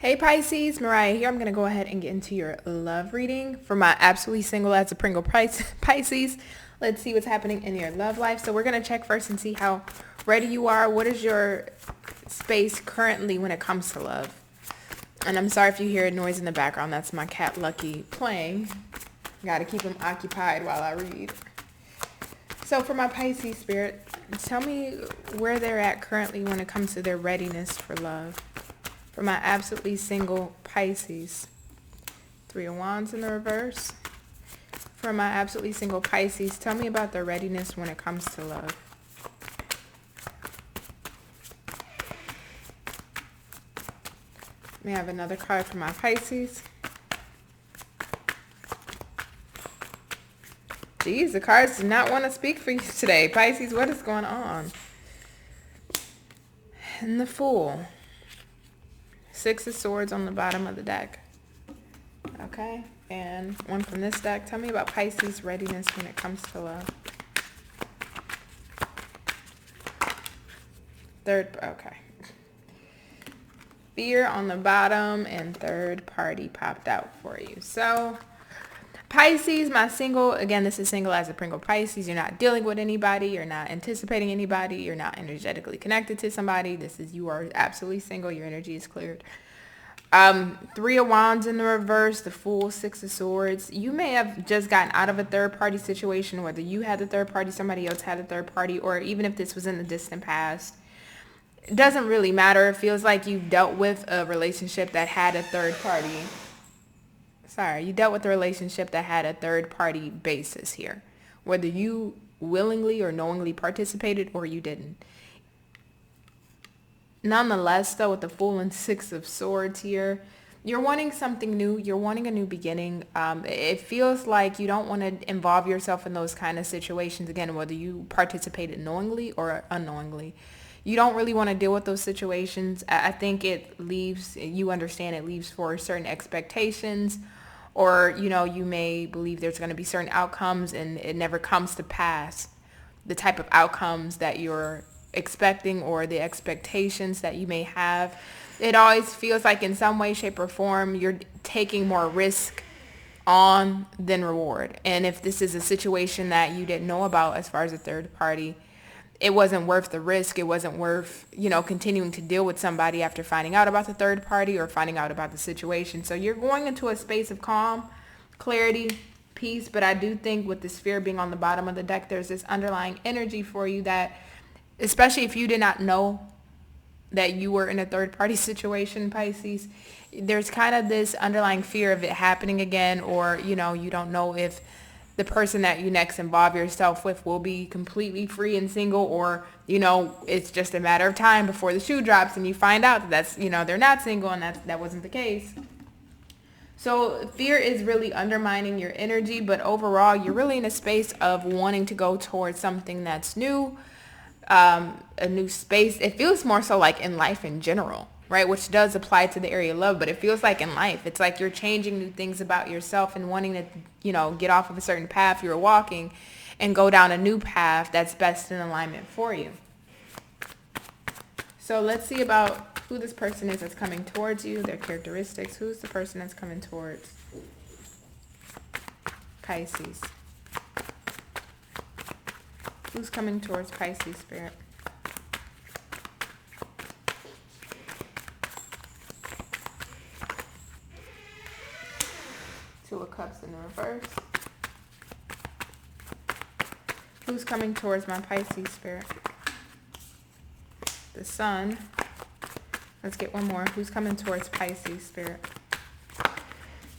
Hey Pisces, Mariah here. I'm going to go ahead and get into your love reading for my absolutely single as a Pringle Pisces. Let's see what's happening in your love life. So we're going to check first and see how ready you are. What is your space currently when it comes to love? And I'm sorry if you hear a noise in the background. That's my cat Lucky playing. Got to keep him occupied while I read. So for my Pisces spirit, tell me where they're at currently when it comes to their readiness for love. For my absolutely single Pisces, 3 of Wands in the reverse. For my absolutely single Pisces, tell me about their readiness when it comes to love. May I have another card for my Pisces? Geez, the cards do not want to speak for you today. Pisces, what is going on? And the Fool. 6 of Swords on the bottom of the deck. Okay, and one from this deck. Tell me about Pisces' readiness when it comes to love. Okay. Fear on the bottom and third party popped out for you. So Pisces, my single, again, this is single as a Pringle Pisces. You're not dealing with anybody. You're not anticipating anybody. You're not energetically connected to somebody. You are absolutely single. Your energy is cleared. 3 of Wands in the reverse, the Fool, 6 of Swords. You may have just gotten out of a third party situation, whether you had the third party, somebody else had a third party, or even if this was in the distant past. It doesn't really matter. It feels like you dealt with a relationship that had a third party. You dealt with a relationship that had a third-party basis here. Whether you willingly or knowingly participated or you didn't. Nonetheless, though, with the Fool and 6 of Swords here, you're wanting something new. You're wanting a new beginning. It feels like you don't want to involve yourself in those kind of situations. Again, whether you participated knowingly or unknowingly. You don't really want to deal with those situations. I think it leaves for certain expectations. Or, you may believe there's going to be certain outcomes and it never comes to pass. The type of outcomes that you're expecting or the expectations that you may have. It always feels like in some way, shape, or form, you're taking more risk on than reward. And if this is a situation that you didn't know about as far as a third party, it wasn't worth the risk. It wasn't worth, continuing to deal with somebody after finding out about the third party or finding out about the situation. So you're going into a space of calm, clarity, peace. But I do think with the Sphere being on the bottom of the deck, there's this underlying energy for you that, especially if you did not know that you were in a third party situation, Pisces, there's kind of this underlying fear of it happening again, or, you don't know if the person that you next involve yourself with will be completely free and single, or, it's just a matter of time before the shoe drops and you find out that they're not single and that wasn't the case. So fear is really undermining your energy, but overall you're really in a space of wanting to go towards something that's new, a new space. It feels more so like in life in general, right? Which does apply to the area of love, but it feels like in life, it's like you're changing new things about yourself and wanting to, get off of a certain path you were walking and go down a new path that's best in alignment for you. So let's see about who this person is that's coming towards you, their characteristics. Who's the person that's coming towards Pisces? Who's coming towards Pisces, spirit? Two of Cups in the reverse. Who's coming towards my Pisces, spirit? The Sun. Let's get one more. Who's coming towards Pisces, spirit?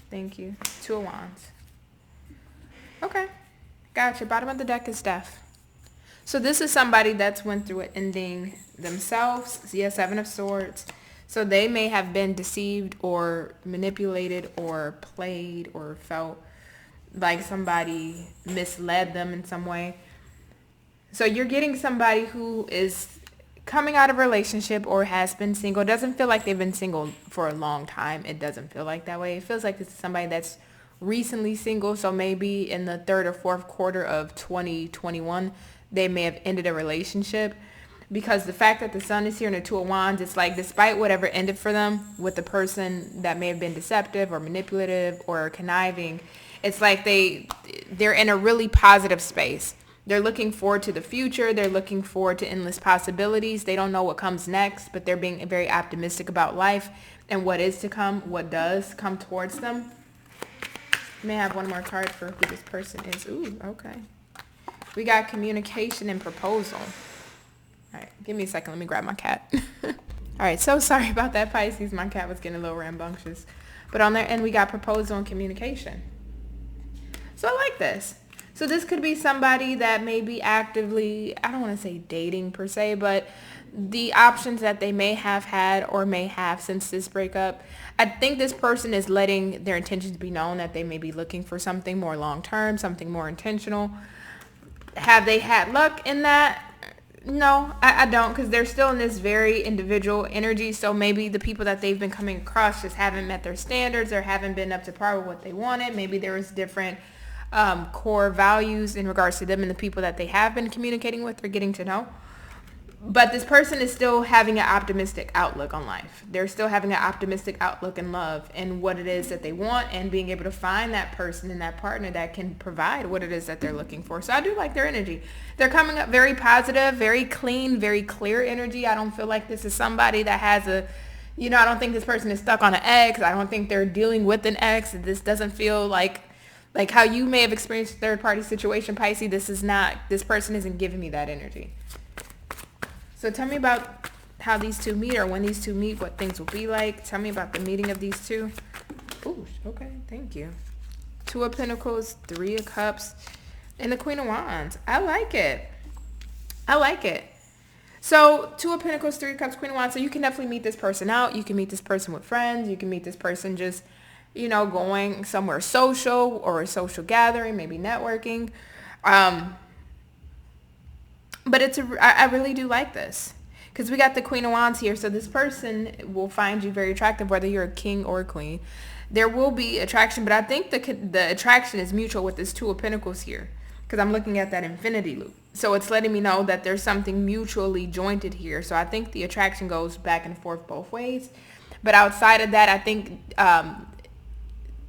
Thank you. 2 of Wands. Okay. Gotcha. Bottom of the deck is Death. So this is somebody that's went through an ending themselves. 7 of Swords. So they may have been deceived or manipulated or played or felt like somebody misled them in some way. So you're getting somebody who is coming out of a relationship or has been single. It doesn't feel like they've been single for a long time. It doesn't feel like that way. It feels like it's somebody that's recently single. So maybe in the third or fourth quarter of 2021, they may have ended a relationship. because the fact that the Sun is here in the Two of Wands, it's like despite whatever ended for them with the person that may have been deceptive or manipulative or conniving, it's like they're in a really positive space. They're looking forward to the future. They're looking forward to endless possibilities. They don't know what comes next, but they're being very optimistic about life and what is to come, what does come towards them. May have one more card for who this person is. Ooh, okay. We got communication and proposal. All right, give me a second. Let me grab my cat. All right, so sorry about that, Pisces. My cat was getting a little rambunctious. But on their end, we got proposal and communication. So I like this. So this could be somebody that may be actively, I don't want to say dating per se, but the options that they may have had or may have since this breakup. I think this person is letting their intentions be known that they may be looking for something more long-term, something more intentional. Have they had luck in that? No, I don't, because they're still in this very individual energy. So maybe the people that they've been coming across just haven't met their standards or haven't been up to par with what they wanted. Maybe there was different core values in regards to them and the people that they have been communicating with or getting to know. But this person is still having an optimistic outlook on life. They're still having an optimistic outlook in love and what it is that they want, and being able to find that person and that partner that can provide what it is that they're looking for. So I do like their energy. They're coming up very positive, very clean, very clear energy. I don't feel like this is somebody that has a, I don't think this person is stuck on an ex. I don't think they're dealing with an ex. This doesn't feel like how you may have experienced a third-party situation, Pisces. This person isn't giving me that energy. So tell me about how these two meet, or when these two meet, what things will be like. Tell me about the meeting of these two. Ooh, okay, thank you. Two of Pentacles, Three of Cups, and the Queen of Wands. I like it. So Two of Pentacles, Three of Cups, Queen of Wands. So you can definitely meet this person out. You can meet this person with friends. You can meet this person just, going somewhere social or a social gathering, maybe networking. But I really do like this, because we got the Queen of Wands here. So this person will find you very attractive, whether you're a king or a queen. There will be attraction, but I think the attraction is mutual with this Two of Pentacles here, because I'm looking at that infinity loop. So it's letting me know that there's something mutually jointed here. So I think the attraction goes back and forth both ways. But outside of that, I think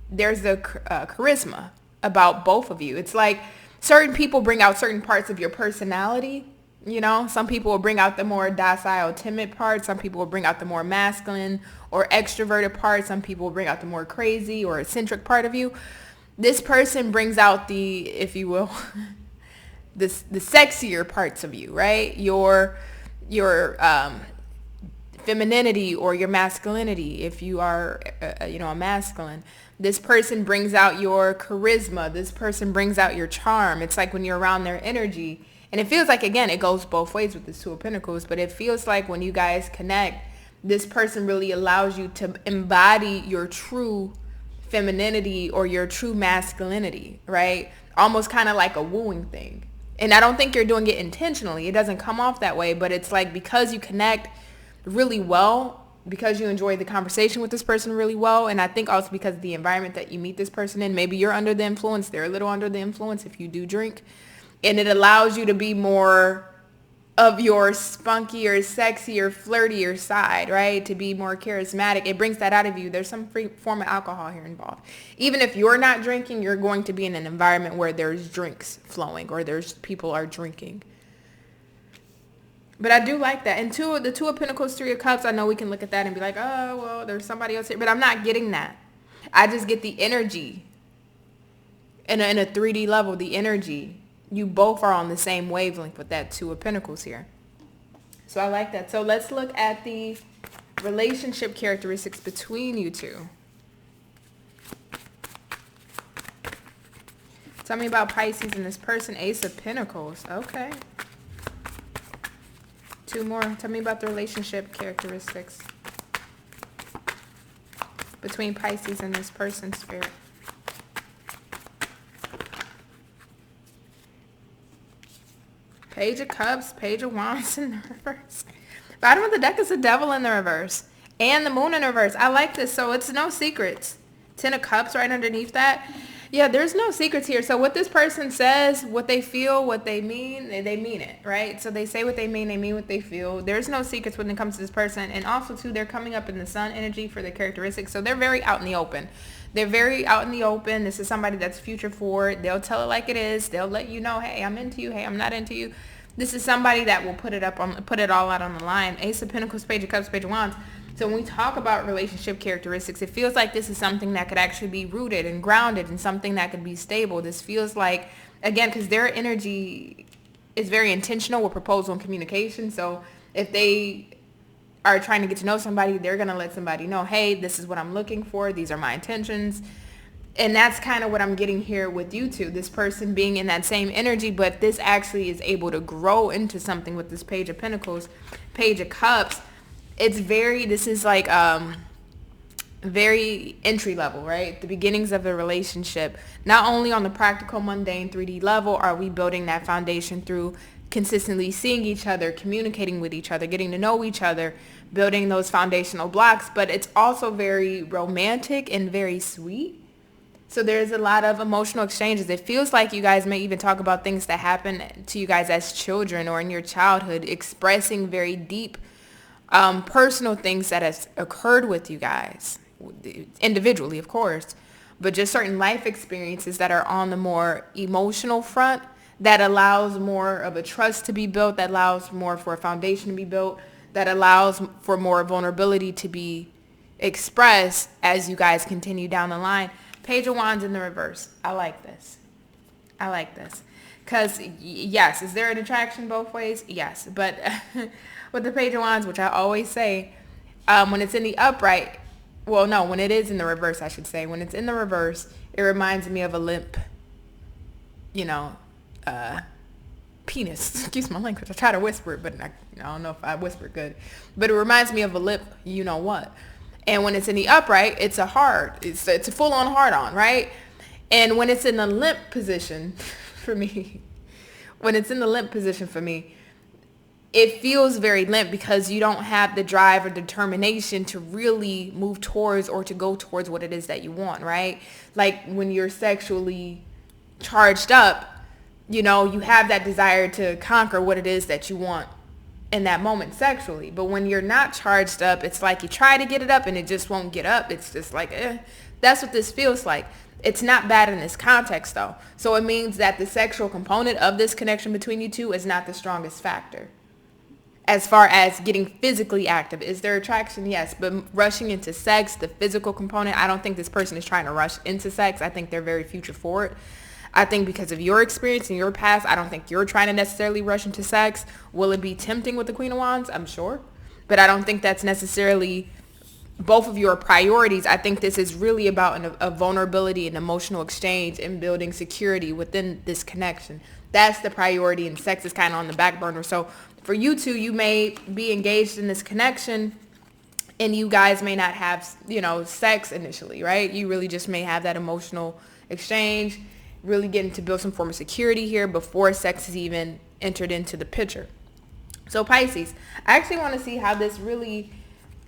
there's the charisma about both of you. It's like certain people bring out certain parts of your personality. Some people will bring out the more docile, timid part. Some people will bring out the more masculine or extroverted part. Some people will bring out the more crazy or eccentric part of you. This person brings out the, if you will, the sexier parts of you, right? Your femininity or your masculinity, if you are, a masculine. This person brings out your charisma. This person brings out your charm. It's like when you're around their energy. And it feels like, again, it goes both ways with this Two of Pentacles. But it feels like when you guys connect, this person really allows you to embody your true femininity or your true masculinity, right? Almost kind of like a wooing thing. And I don't think you're doing it intentionally. It doesn't come off that way. But it's like because you connect really well, because you enjoy the conversation with this person really well, and I think also because of the environment that you meet this person in, maybe you're under the influence, they're a little under the influence if you do drink, and it allows you to be more of your spunkier, sexier, flirtier side, right? To be more charismatic. It brings that out of you. There's some form of alcohol here involved. Even if you're not drinking, you're going to be in an environment where there's drinks flowing or people are drinking. But I do like that. And the Two of Pentacles, Three of Cups, I know we can look at that and be like, oh, well, there's somebody else here. But I'm not getting that. I just get the energy. In a 3D level, the energy. You both are on the same wavelength with that Two of Pentacles here. So I like that. So let's look at the relationship characteristics between you two. Tell me about Pisces and this person. Ace of Pentacles. Okay. Two more. Tell me about the relationship characteristics between Pisces and this person, Spirit. Page of Cups, Page of Wands in the reverse. Bottom of the deck is the Devil in the reverse. And the Moon in the reverse. I like this. So it's no secrets. 10 of Cups right underneath that. Yeah, there's no secrets here. So what this person says, what they feel, what they mean it, right? So they say what they mean what they feel. There's no secrets when it comes to this person. And also, too, they're coming up in the sun energy for their characteristics. So they're very out in the open. They're very out in the open. This is somebody that's future forward. They'll tell it like it is. They'll let you know, hey, I'm into you. Hey, I'm not into you. This is somebody that will put it all out on the line. Ace of Pentacles, Page of Cups, Page of Wands. So when we talk about relationship characteristics, it feels like this is something that could actually be rooted and grounded and something that could be stable. This feels like, again, because their energy is very intentional with proposal and communication. So if they are trying to get to know somebody, they're going to let somebody know, hey, this is what I'm looking for. These are my intentions. And that's kind of what I'm getting here with you two. This person being in that same energy, but this actually is able to grow into something with this Page of Pentacles, Page of Cups. This is like very entry level, right? The beginnings of a relationship. Not only on the practical, mundane 3D level are we building that foundation through consistently seeing each other, communicating with each other, getting to know each other, building those foundational blocks, but it's also very romantic and very sweet. So there's a lot of emotional exchanges. It feels like you guys may even talk about things that happened to you guys as children or in your childhood, expressing very deep personal things that has occurred with you guys, individually, of course, but just certain life experiences that are on the more emotional front that allows more of a trust to be built, that allows more for a foundation to be built, that allows for more vulnerability to be expressed as you guys continue down the line. Page of Wands in the reverse. I like this. Because, yes, is there an attraction both ways? Yes. But with the Page of Wands, which I always say, when it's in the upright, when it is in the reverse, I should say. When it's in the reverse, it reminds me of a limp, penis. Excuse my language. I try to whisper it, but I don't know if I whisper good. But it reminds me of a limp, you know what. And when it's in the upright, it's a full-on hard-on, right? And when it's in the limp position for me, it feels very limp because you don't have the drive or determination to really move towards or to go towards what it is that you want, right? Like when you're sexually charged up, you have that desire to conquer what it is that you want in that moment sexually. But when you're not charged up, it's like you try to get it up and it just won't get up. It's just like, That's what this feels like. It's not bad in this context though. So it means that the sexual component of this connection between you two is not the strongest factor. As far as getting physically active, is there attraction? Yes, but rushing into sex, the physical component, I don't think this person is trying to rush into sex. I think they're very future forward. I think because of your experience and your past, I don't think you're trying to necessarily rush into sex. Will it be tempting with the Queen of Wands? I'm sure. But I don't think that's necessarily both of your priorities. I think this is really about a vulnerability and emotional exchange and building security within this connection. That's the priority, and sex is kind of on the back burner. So for you two, you may be engaged in this connection and you guys may not have, sex initially, right? You really just may have that emotional exchange, really getting to build some form of security here before sex is even entered into the picture. So Pisces, I actually want to see how this really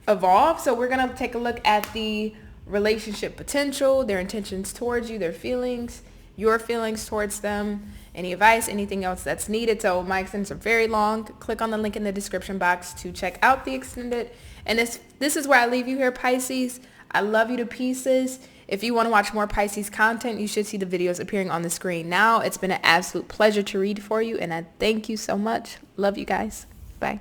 evolves. So we're going to take a look at the relationship potential, their intentions towards you, their feelings, your feelings towards them, any advice, anything else that's needed. So my extendeds are very long. Click on the link in the description box to check out the extended. And this is where I leave you here, Pisces. I love you to pieces. If you want to watch more Pisces content, you should see the videos appearing on the screen now. It's been an absolute pleasure to read for you, and I thank you so much. Love you guys. Bye.